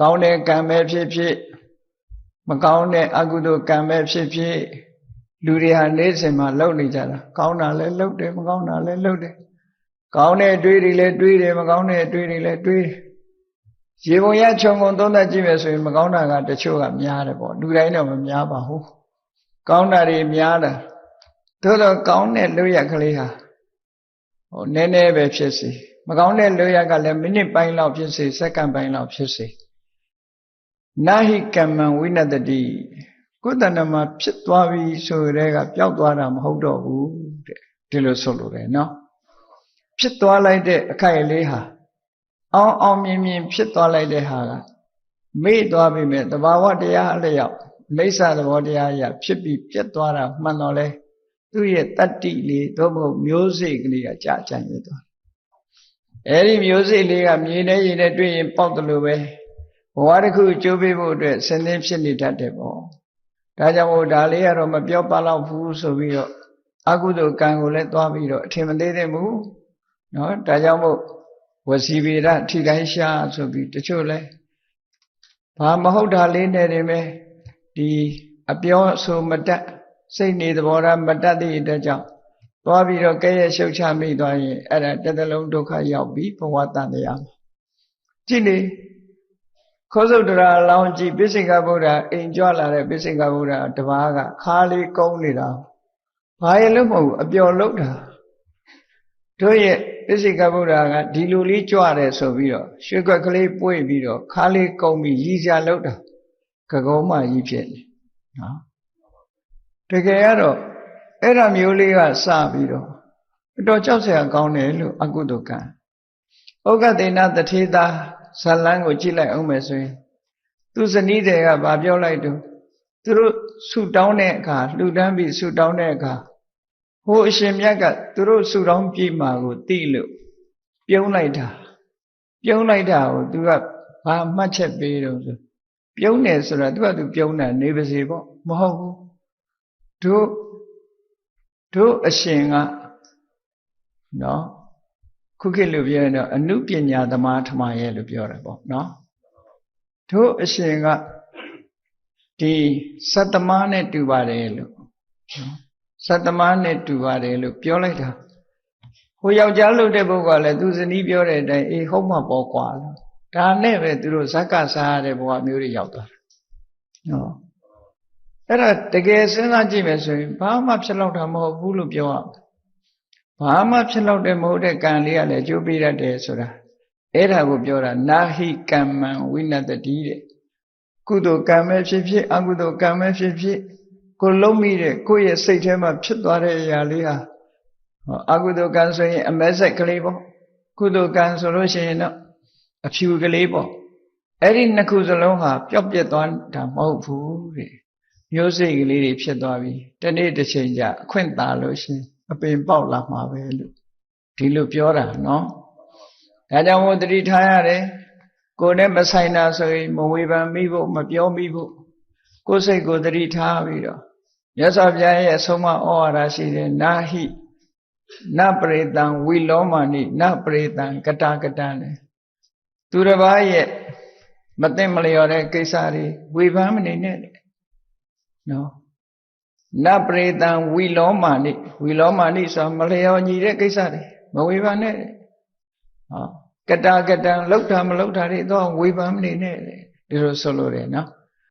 ကောင်းတဲ့ကံပဲဖြစ်ဖြစ်မကောင်းတဲ့အကုသိုလ်ကံပဲဖြစ်ဖြစ်လူတွေဟာနေ့စဉ်မှာလုပ်နေကြတာကောင်းတာလည်းလုပ်တယ်မကောင်းတာလည်းလုပ်တယ်ကောင်းတဲ့အတွေ့တွေလည်းတွေးတယ်မကောင်းတဲ့အတွေ့တွေလည်းတွေးတယ်ရေပုံရခြုံငုံသုံးသပ်ကြည့်မယ်ဆိုရင်မကောင်းတာကတချို့ကများတယ်ပေါ့လူတိုင်းတော့မများပါဘူးကောင်းတာတွေများတာသို့တော့ကောင်းတဲ့လုပ်ရကလေးဟာနည်းနည်းပဲဖြစ်စေမကောင်းတဲ့လုပ်ရကလည်းမိနစ်ပိုင်းလောက်ဖြစ်စေစက္ကန့်ပိုင်းလောက်ဖြစ်စေနာဟိကမ္မံဝိနတတိကိုယ်တဏ္ဍမှာဖြစ်သွားပြီဆိုတဲ့ကပျောက်သွားတာမဟုတ်တော့ဘူးတဲ့ဒီလိုဆိုလိုတယ်နော်ဖြစ်သွားလိုက်တဲ့အခိုက်အလေးဟာအောင်မြင်ဖြစ်သွားလိုက်တဲ့ဟာကမေ့သွားပြီမဲ့တဘာဝတရားအလျောက်မိစ္ဆာသဘောတရားအရာဖြစ်ပြီးပြတ်သွားတာမှန်တော့လဲသူ့ရဲ့တတ္တိလေးသို့မဟုတ်မျိုးစိတ်ကလေးကကြာကြံ့ရသွားအဲ့ဒီမျိုးစိတ်လေးကမြေနဲ့ရေနဲ့တွေ့ရင်ပေါက်တယ်လို့ပဲဘဝတစ်ခုကျိုးပေးဖို့အတွက်ဆင်းသင်းဖြစ်နေတတ်တယ်ပေါ့ဒါကြောင့်မို့ဒါလေးကတော့မပြောပါတော့ဘူးဆိုပြီးတော့အကုသိုလ်ကံကိုလည်းသွားပြီးတော့အထင်မသေးသင့်ဘူးနော်ဒါကြောင့်မို့ဝစီဗေဒထိတိုင်းရှာဆိုပြီးတချို့လဲဘာမဟုတ်တာလေးနဲ့နေမယ်ဒီအပြောဆိုမတတ်စိတ်နေသဘောထားမတတ်သည့်အတွက်ကြောင့်သွားပြီးတော့ကဲရဲ့ရှုပ်ချမိသွားရင်အဲ့ဒါတစ်သလုံးဒုက္ခရောက်ပြီးဘဝတန်တရားမှာကြည့်လေခောစုတ်တရာလောင်းကြည့်ပိစိကဗုဒ္ဓအိမ်ကြွလာတဲ့ပိစိကဗုဒ္ဓတပါးကခါလေးကုန်းနေတာဘာရဲ့လို့မဟုတ်ဘူးအပျော်လို့တာတို့ရဲ့ပိစိကဗုဒ္ဓကဒီလိုလေးကြွတယ်ဆိုပြီးတော့ရွှေခွက်ကလေးပွေ့ပြီးတော့ခါလေးကုန်းပြီးရည်စရာလို့တာကကုံးမှကြီးဖြစ်နေနော်တကယ်ကတော့အဲ့ဒါမျိုးလေးကစပြီးတော့အတော်ကြောက်စရာကောင်းတယ်လို့အကုသိုလ်ကံဩဃသေနတထေသာဇလန်းကိုကြည့်လိုက်အောင်မယ်ဆိုရင်သူဇနီးတွေကဗာပြောလိုက်တော့သူတို့ဆုတောင်းတဲ့အခါလှူဒန်းပြီးဆုတောင်းတဲ့အခါဟိုအရှင်မြတ်ကသူတို့ဆုတောင်းပြီးမှကိုသိလို့ပြုံးလိုက်တာကိုသူကဘာမှတ်ချက်ပေးတော့ဆိုပြုံးတယ်ဆိုတာသူကသူပြုံးတာနေပါစေပေါ့မဟုတ်ဘူးတို့အရှင်ကနော်ခုခေတ်လိုပြောရင်တော့အနုပညာသမားထမရဲ့လို့ပြောတယ်ပေါ့နော်တို့အရှင်ကဒီစတ္တမနဲ့တူပါတယ်လို့စတ္တမနဲ့တူပါတယ်လို့ပြောလိုက်တာဟိုယောက်ျားလုပ်တဲ့ပုဂ္ဂိုလ်ကလည်းသူဇနီးပြောတဲ့အတိုင်းအေးဟုတ်မှာပေါ့ကွာလို့ဒါနဲ့ပဲသူတို့ဇက်ကစားရတဲ့ဘဝမျိုးတွေရောက်သွားတယ်နော်အဲ့ဒါတကယ်စဉ်းစားကြည့်မယ်ဆိုရင်ဘာမှဖြစ်လောက်တာမဟုတ်ဘူးလို့ပြောရမယ်ဘာမှဖြစ်လောက်တဲ့မဟုတ်တဲ့ကံလေးကလည်းအကျိုးပေးတတ်တယ်ဆိုတာအဲ့ဒါကိုပြောတာနာဟိကမ္မံဝိနတတိတဲ့ကုသိုလ်ကံပဲဖြစ်ဖြစ်အကုသိုလ်ကံပဲဖြစ်ဖြစ်ကိုလုံးမိတဲ့ကိုယ့်ရဲ့စိတ်ထဲမှာဖြစ်သွားတဲ့အရာလေးဟာအကုသိုလ်ကံဆိုရင်အမဲဆက်ကလေးပေါ့ကုသိုလ်ကံဆိုလို့ရှိရင်တော့အဖြူကလေးပေါ့အဲ့ဒီနှစ်ခုစလုံးဟာပျောက်ပြက်သွားတာမဟုတ်ဘူးတဲ့မျိုးစိတ်ကလေးတွေဖြစ်သွားပြီတနေ့တစ်ချိန်ကျအခွင့်သာလို့ရှင်အပင်ပေါက်လာမှာပဲလို့ဒီလိုပြောတာနော်ဒါကြောင့်မို့တတိထားရတယ်ကိုယ်နဲ့မဆိုင်တာဆိုရင်မဝေဖန်မိဖို့မပြောမိဖို့ကိုယ်စိတ်ကိုတတိထားပြီးတော့မြတ်စွာဘုရားရဲ့အဆုံးအမဩဝါဒရှိတယ်နာဟိနပရိတံဝိလောမာနိနပရိတံကတကတံလေသူတစ်ပါးရဲ့မသိမလျော်တဲ့ကိစ္စတွေဝေဖန်မနေနဲ့နော်နပရိတံဝိလောမာနိဆိုမလျော်ညီတဲ့ကိစ္စတွေမဝေဖန်နဲ့ဟောကတကတံလောက်တာမလောက်တာတွေတော့ဝေဖန်မနေနဲ့ဒီလိုဆိုလို့တယ်နော်